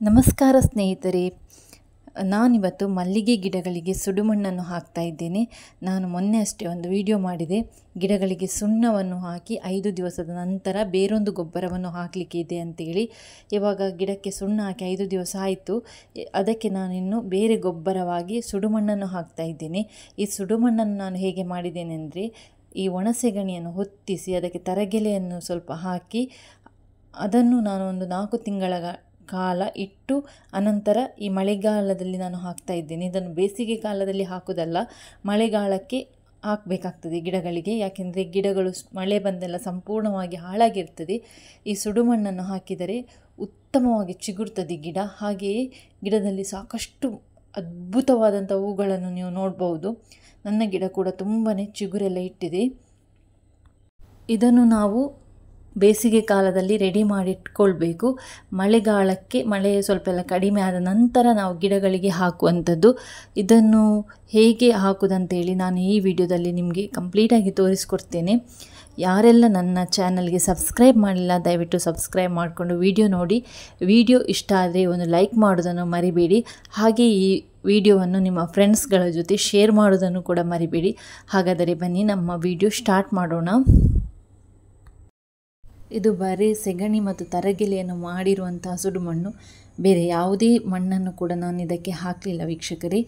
ನಮಸ್ಕಾರ ಸ್ನೇಹಿತರೆ, ನಾನಿವತ್ತು ಮಲ್ಲಿಗೆ ಗಿಡಗಳಿಗೆ ಸುಡುಮಣ್ಣನ್ನು ಹಾಕ್ತಾ ಇದ್ದೇನೆ. ನಾನು ಮೊನ್ನೆ ಅಷ್ಟೇ ಒಂದು ವಿಡಿಯೋ ಮಾಡಿದೆ. ಗಿಡಗಳಿಗೆ ಸುಣ್ಣವನ್ನು ಹಾಕಿ 5 ದಿವಸದ ನಂತರ ಬೇರೊಂದು ಗೊಬ್ಬರವನ್ನು ಹಾಕಲಿಕ್ಕೆ ಇದೆ ಅಂತೇಳಿ. ಇವಾಗ ಗಿಡಕ್ಕೆ ಸುಣ್ಣ ಹಾಕಿ 5 ದಿವಸ ಆಯಿತು. ಅದಕ್ಕೆ ನಾನಿನ್ನು ಬೇರೆ ಗೊಬ್ಬರವಾಗಿ ಸುಡುಮಣ್ಣನ್ನು ಹಾಕ್ತಾ ಇದ್ದೇನೆ. ಈ ಸುಡುಮಣ್ಣನ್ನು ನಾನು ಹೇಗೆ ಮಾಡಿದ್ದೇನೆ ಅಂದರೆ, ಈ ಒಣಸೆಗಣಿಯನ್ನು ಹೊತ್ತಿಸಿ ಅದಕ್ಕೆ ತರಗೆಲೆಯನ್ನು ಸ್ವಲ್ಪ ಹಾಕಿ ಅದನ್ನು ನಾನು ಒಂದು 4 ತಿಂಗಳ ಕಾಲ ಇಟ್ಟು ಅನಂತರ ಈ ಮಳೆಗಾಲದಲ್ಲಿ ನಾನು ಹಾಕ್ತಾ ಇದ್ದೇನೆ. ಇದನ್ನು ಬೇಸಿಗೆ ಕಾಲದಲ್ಲಿ ಹಾಕೋದಲ್ಲ, ಮಳೆಗಾಲಕ್ಕೆ ಹಾಕಬೇಕಾಗ್ತದೆ ಗಿಡಗಳಿಗೆ. ಯಾಕೆಂದರೆ ಗಿಡಗಳು ಮಳೆ ಬಂದೆಲ್ಲ ಸಂಪೂರ್ಣವಾಗಿ ಹಾಳಾಗಿರ್ತದೆ. ಈ ಸುಡುಮಣ್ಣನ್ನು ಹಾಕಿದರೆ ಉತ್ತಮವಾಗಿ ಚಿಗುರ್ತದೆ ಗಿಡ. ಹಾಗೆಯೇ ಗಿಡದಲ್ಲಿ ಸಾಕಷ್ಟು ಅದ್ಭುತವಾದಂಥ ಹೂಗಳನ್ನು ನೀವು ನೋಡ್ಬೋದು. ನನ್ನ ಗಿಡ ಕೂಡ ತುಂಬಾ ಚಿಗುರೆಲ್ಲ ಇಟ್ಟಿದೆ. ಇದನ್ನು ನಾವು ಬೇಸಿಗೆ ಕಾಲದಲ್ಲಿ ರೆಡಿ ಮಾಡಿಟ್ಕೊಳ್ಬೇಕು. ಮಳೆಗಾಲಕ್ಕೆ ಮಳೆ ಸ್ವಲ್ಪ ಎಲ್ಲ ಕಡಿಮೆ ಆದ ನಂತರ ನಾವು ಗಿಡಗಳಿಗೆ ಹಾಕುವಂಥದ್ದು. ಇದನ್ನು ಹೇಗೆ ಹಾಕುವುದಂತೇಳಿ ನಾನು ಈ ವಿಡಿಯೋದಲ್ಲಿ ನಿಮಗೆ ಕಂಪ್ಲೀಟಾಗಿ ತೋರಿಸ್ಕೊಡ್ತೇನೆ. ಯಾರೆಲ್ಲ ನನ್ನ ಚಾನಲ್ಗೆ ಸಬ್ಸ್ಕ್ರೈಬ್ ಮಾಡಿಲ್ಲ ದಯವಿಟ್ಟು ಸಬ್ಸ್ಕ್ರೈಬ್ ಮಾಡಿಕೊಂಡು ವಿಡಿಯೋ ನೋಡಿ. ವಿಡಿಯೋ ಇಷ್ಟ ಆದರೆ ಒಂದು ಲೈಕ್ ಮಾಡೋದನ್ನು ಮರಿಬೇಡಿ. ಹಾಗೆ ಈ ವಿಡಿಯೋವನ್ನು ನಿಮ್ಮ ಫ್ರೆಂಡ್ಸ್ಗಳ ಜೊತೆ ಶೇರ್ ಮಾಡೋದನ್ನು ಕೂಡ ಮರಿಬೇಡಿ. ಹಾಗಾದರೆ ಬನ್ನಿ ನಮ್ಮ ವಿಡಿಯೋ ಸ್ಟಾರ್ಟ್ ಮಾಡೋಣ. ಇದು ಬರೀ ಸೆಗಣಿ ಮತ್ತು ತರಗೆಲೆಯನ್ನು ಮಾಡಿರುವಂತಹ ಸುಡುಮಣ್ಣು. ಬೇರೆ ಯಾವುದೇ ಮಣ್ಣನ್ನು ಕೂಡ ನಾನು ಇದಕ್ಕೆ ಹಾಕಲಿಲ್ಲ ವೀಕ್ಷಕರೇ.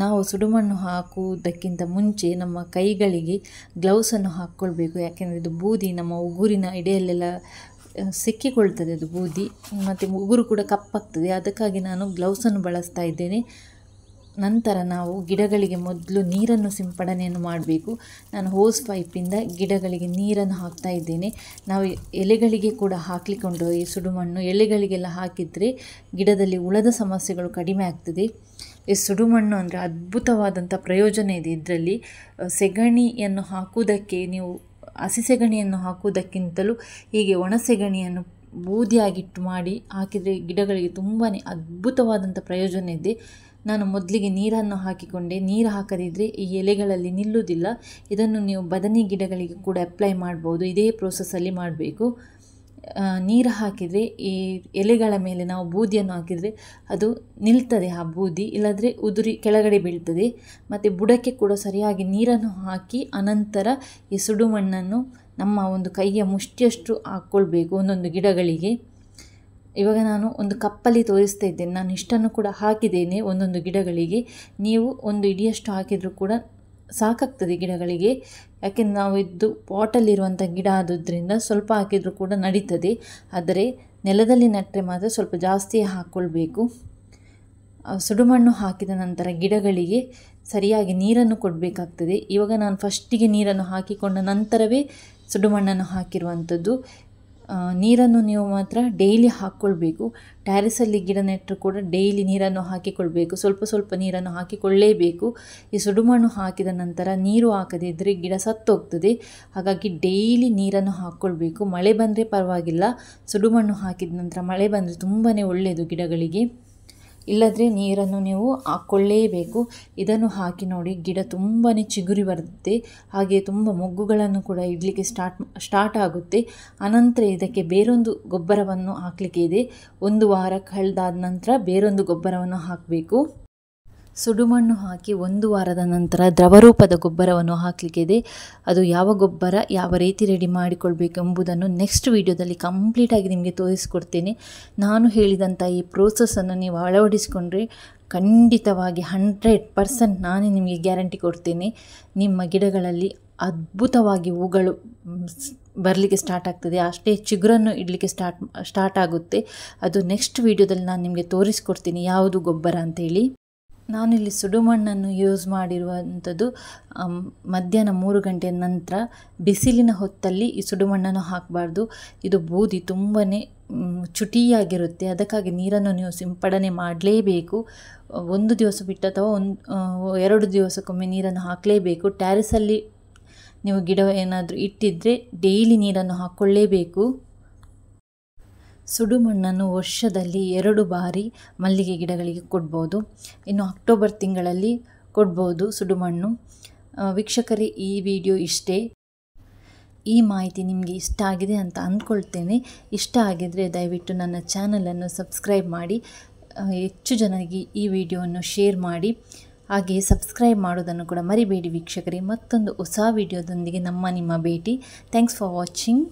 ನಾವು ಸುಡುಮಣ್ಣು ಹಾಕುವುದಕ್ಕಿಂತ ಮುಂಚೆ ನಮ್ಮ ಕೈಗಳಿಗೆ ಗ್ಲೌಸನ್ನು ಹಾಕ್ಕೊಳ್ಬೇಕು. ಯಾಕೆಂದರೆ ಇದು ಬೂದಿ ನಮ್ಮ ಉಗುರಿನ ಇಡೆಯಲ್ಲೆಲ್ಲ ಸಿಕ್ಕಿಕೊಳ್ತದೆ. ಅದು ಬೂದಿ ಮತ್ತು ಉಗುರು ಕೂಡ ಕಪ್ಪಾಗ್ತದೆ. ಅದಕ್ಕಾಗಿ ನಾನು ಗ್ಲೌಸನ್ನು ಬಳಸ್ತಾ ಇದ್ದೇನೆ. ನಂತರ ನಾವು ಗಿಡಗಳಿಗೆ ಮೊದಲು ನೀರನ್ನು ಸಿಂಪಡಣೆಯನ್ನು ಮಾಡಬೇಕು. ನಾನು ಹೋಸ್ ಪೈಪಿಂದ ಗಿಡಗಳಿಗೆ ನೀರನ್ನು ಹಾಕ್ತಾ ಇದ್ದೇನೆ. ನಾವು ಎಲೆಗಳಿಗೆ ಕೂಡ ಹಾಕಲಿಕೊಂಡು ಈ ಸುಡುಮಣ್ಣು ಎಲೆಗಳಿಗೆಲ್ಲ ಹಾಕಿದರೆ ಗಿಡದಲ್ಲಿ ಹುಳದ ಸಮಸ್ಯೆಗಳು ಕಡಿಮೆ ಆಗ್ತದೆ. ಈ ಸುಡುಮಣ್ಣು ಅಂದರೆ ಅದ್ಭುತವಾದಂಥ ಪ್ರಯೋಜನ ಇದೆ ಇದರಲ್ಲಿ. ಸೆಗಣಿಯನ್ನು ಹಾಕುವುದಕ್ಕೆ ನೀವು ಹಸಿ ಸೆಗಣಿಯನ್ನು ಹಾಕುವುದಕ್ಕಿಂತಲೂ ಹೀಗೆ ಒಣ ಸೆಗಣಿಯನ್ನು ಬೂದಿಯಾಗಿಟ್ಟು ಮಾಡಿ ಹಾಕಿದರೆ ಗಿಡಗಳಿಗೆ ತುಂಬಾ ಅದ್ಭುತವಾದಂಥ ಪ್ರಯೋಜನ ಇದೆ. ನಾನು ಮೊದಲಿಗೆ ನೀರನ್ನು ಹಾಕಿಕೊಂಡೆ. ನೀರು ಹಾಕದಿದ್ದರೆ ಈ ಎಲೆಗಳಲ್ಲಿ ನಿಲ್ಲುವುದಿಲ್ಲ. ಇದನ್ನು ನೀವು ಬದನೆ ಗಿಡಗಳಿಗೆ ಕೂಡ ಅಪ್ಲೈ ಮಾಡ್ಬೋದು. ಇದೇ ಪ್ರೋಸೆಸ್ಸಲ್ಲಿ ಮಾಡಬೇಕು. ನೀರು ಹಾಕಿದರೆ ಈ ಎಲೆಗಳ ಮೇಲೆ ನಾವು ಬೂದಿಯನ್ನು ಹಾಕಿದರೆ ಅದು ನಿಲ್ತದೆ ಆ ಬೂದಿ, ಇಲ್ಲದ್ರೆ ಉದುರಿ ಕೆಳಗಡೆ ಬೀಳ್ತದೆ. ಮತ್ತು ಬುಡಕ್ಕೆ ಕೂಡ ಸರಿಯಾಗಿ ನೀರನ್ನು ಹಾಕಿ ಅನಂತರ ಈ ಸುಡುಮಣ್ಣನ್ನು ನಮ್ಮ ಒಂದು ಕೈಯ ಮುಷ್ಟಿಯಷ್ಟು ಹಾಕ್ಕೊಳ್ಬೇಕು ಒಂದೊಂದು ಗಿಡಗಳಿಗೆ. ಇವಾಗ ನಾನು ಒಂದು ಕಪ್ಪಲ್ಲಿ ತೋರಿಸ್ತಾ ಇದ್ದೇನೆ. ನಾನು ಇಷ್ಟನ್ನು ಕೂಡ ಹಾಕಿದ್ದೇನೆ ಒಂದೊಂದು ಗಿಡಗಳಿಗೆ. ನೀವು ಒಂದು ಇಡಿಯಷ್ಟು ಹಾಕಿದರೂ ಕೂಡ ಸಾಕಾಗ್ತದೆ ಗಿಡಗಳಿಗೆ. ಯಾಕೆಂದರೆ ನಾವು ಇದು ಪಾಟಲ್ಲಿರುವಂಥ ಗಿಡ ಆದುದರಿಂದ ಸ್ವಲ್ಪ ಹಾಕಿದರೂ ಕೂಡ ನಡೀತದೆ. ಆದರೆ ನೆಲದಲ್ಲಿ ನೆಟ್ಟರೆ ಮಾತ್ರ ಸ್ವಲ್ಪ ಜಾಸ್ತಿಯೇ ಹಾಕ್ಕೊಳ್ಬೇಕು. ಸುಡುಮಣ್ಣು ಹಾಕಿದ ನಂತರ ಗಿಡಗಳಿಗೆ ಸರಿಯಾಗಿ ನೀರನ್ನು ಕೊಡಬೇಕಾಗ್ತದೆ. ಇವಾಗ ನಾನು ಫಸ್ಟಿಗೆ ನೀರನ್ನು ಹಾಕಿಕೊಂಡ ನಂತರವೇ ಸುಡುಮಣ್ಣನ್ನು ಹಾಕಿರುವಂಥದ್ದು. ನೀರನ್ನು ನೀವು ಮಾತ್ರ ಡೈಲಿ ಹಾಕ್ಕೊಳ್ಬೇಕು. ಟ್ಯಾರಿಸಲ್ಲಿ ಗಿಡ ನೆಟ್ಟರು ಕೂಡ ಡೈಲಿ ನೀರನ್ನು ಹಾಕಿಕೊಳ್ಬೇಕು. ಸ್ವಲ್ಪ ಸ್ವಲ್ಪ ನೀರನ್ನು ಹಾಕಿಕೊಳ್ಳೇಬೇಕು. ಈ ಸುಡುಮಣ್ಣು ಹಾಕಿದ ನಂತರ ನೀರು ಹಾಕದಿದ್ದರೆ ಗಿಡ ಸತ್ತೋಗ್ತದೆ. ಹಾಗಾಗಿ ಡೈಲಿ ನೀರನ್ನು ಹಾಕ್ಕೊಳ್ಬೇಕು. ಮಳೆ ಬಂದರೆ ಪರವಾಗಿಲ್ಲ, ಸುಡುಮಣ್ಣು ಹಾಕಿದ ನಂತರ ಮಳೆ ಬಂದರೆ ತುಂಬಾ ಒಳ್ಳೆಯದು ಗಿಡಗಳಿಗೆ. ಇಲ್ಲದ್ರೆ ನೀರನ್ನು ನೀವು ಹಾಕ್ಕೊಳ್ಳೇಬೇಕು. ಇದನ್ನು ಹಾಕಿ ನೋಡಿ, ಗಿಡ ತುಂಬಾ ಚಿಗುರಿ ಬರುತ್ತೆ. ಹಾಗೆ ತುಂಬ ಮೊಗ್ಗುಗಳನ್ನು ಕೂಡ ಇಡಲಿಕ್ಕೆ ಸ್ಟಾರ್ಟ್ ಆಗುತ್ತೆ. ಅನಂತರ ಇದಕ್ಕೆ ಬೇರೊಂದು ಗೊಬ್ಬರವನ್ನು ಹಾಕಲಿಕ್ಕೆ ಇದೆ. 1 ವಾರ ಕಳೆದಾದ ನಂತರ ಬೇರೊಂದು ಗೊಬ್ಬರವನ್ನು ಹಾಕಬೇಕು. ಸುಡುಮಣ್ಣು ಹಾಕಿ 1 ವಾರದ ನಂತರ ದ್ರವರೂಪದ ಗೊಬ್ಬರವನ್ನು ಹಾಕಲಿಕ್ಕೆ ಇದೆ. ಅದು ಯಾವ ಗೊಬ್ಬರ ಯಾವ ರೀತಿ ರೆಡಿ ಮಾಡಿಕೊಳ್ಬೇಕು ಎಂಬುದನ್ನು ನೆಕ್ಸ್ಟ್ ವಿಡಿಯೋದಲ್ಲಿ ಕಂಪ್ಲೀಟಾಗಿ ನಿಮಗೆ ತೋರಿಸ್ಕೊಡ್ತೇನೆ. ನಾನು ಹೇಳಿದಂಥ ಈ ಪ್ರೋಸೆಸ್ಸನ್ನು ನೀವು ಅಳವಡಿಸಿಕೊಂಡ್ರೆ ಖಂಡಿತವಾಗಿ 100% ನಾನೇ ನಿಮಗೆ ಗ್ಯಾರಂಟಿ ಕೊಡ್ತೇನೆ. ನಿಮ್ಮ ಗಿಡಗಳಲ್ಲಿ ಅದ್ಭುತವಾಗಿ ಹೂಗಳು ಬರಲಿಕ್ಕೆ ಸ್ಟಾರ್ಟ್ ಆಗ್ತದೆ. ಅಷ್ಟೇ ಚಿಗುರನ್ನು ಇಡಲಿಕ್ಕೆ ಸ್ಟಾರ್ಟ್ ಆಗುತ್ತೆ. ಅದು ನೆಕ್ಸ್ಟ್ ವಿಡಿಯೋದಲ್ಲಿ ನಾನು ನಿಮಗೆ ತೋರಿಸ್ಕೊಡ್ತೀನಿ ಯಾವುದು ಗೊಬ್ಬರ ಅಂತೇಳಿ. ನಾನಿಲ್ಲಿ ಸುಡುಮಣ್ಣನ್ನು ಯೂಸ್ ಮಾಡಿರುವಂಥದ್ದು ಮಧ್ಯಾಹ್ನ 3 ಗಂಟೆಯ ನಂತರ. ಬಿಸಿಲಿನ ಹೊತ್ತಲ್ಲಿ ಈ ಸುಡುಮಣ್ಣನ್ನು ಹಾಕಬಾರ್ದು. ಇದು ಬೂದಿ ತುಂಬಾ ಚುಟಿಯಾಗಿರುತ್ತೆ. ಅದಕ್ಕಾಗಿ ನೀರನ್ನು ನೀವು ಸಿಂಪಡಣೆ ಮಾಡಲೇಬೇಕು. 1 ದಿವಸ ಬಿಟ್ಟು ಅಥವಾ 2 ದಿವಸಕ್ಕೊಮ್ಮೆ ನೀರನ್ನು ಹಾಕಲೇಬೇಕು. ಟ್ಯಾರಿಸಲ್ಲಿ ನೀವು ಗಿಡ ಏನಾದರೂ ಇಟ್ಟಿದ್ದರೆ ಡೈಲಿ ನೀರನ್ನು ಹಾಕ್ಕೊಳ್ಳೇಬೇಕು. ಸುಡುಮಣ್ಣನ್ನು ವರ್ಷದಲ್ಲಿ 2 ಬಾರಿ ಮಲ್ಲಿಗೆ ಗಿಡಗಳಿಗೆ ಕೊಡ್ಬೋದು. ಇನ್ನು ಅಕ್ಟೋಬರ್ ತಿಂಗಳಲ್ಲಿ ಕೊಡ್ಬೋದು ಸುಡುಮಣ್ಣು. ವೀಕ್ಷಕರೇ, ಈ ವಿಡಿಯೋ ಇಷ್ಟೇ. ಈ ಮಾಹಿತಿ ನಿಮಗೆ ಇಷ್ಟ ಆಗಿದೆ ಅಂತ ಅಂದ್ಕೊಳ್ತೇನೆ. ಇಷ್ಟ ಆಗಿದ್ದರೆ ದಯವಿಟ್ಟು ನನ್ನ ಚಾನಲನ್ನು ಸಬ್ಸ್ಕ್ರೈಬ್ ಮಾಡಿ, ಹೆಚ್ಚು ಜನರಿಗೆ ಈ ವಿಡಿಯೋವನ್ನು ಶೇರ್ ಮಾಡಿ. ಹಾಗೆಯೇ ಸಬ್ಸ್ಕ್ರೈಬ್ ಮಾಡೋದನ್ನು ಕೂಡ ಮರಿಬೇಡಿ ವೀಕ್ಷಕರೇ. ಮತ್ತೊಂದು ಹೊಸ ವಿಡಿಯೋದೊಂದಿಗೆ ನಿಮ್ಮ ಭೇಟಿ. Thanks for watching.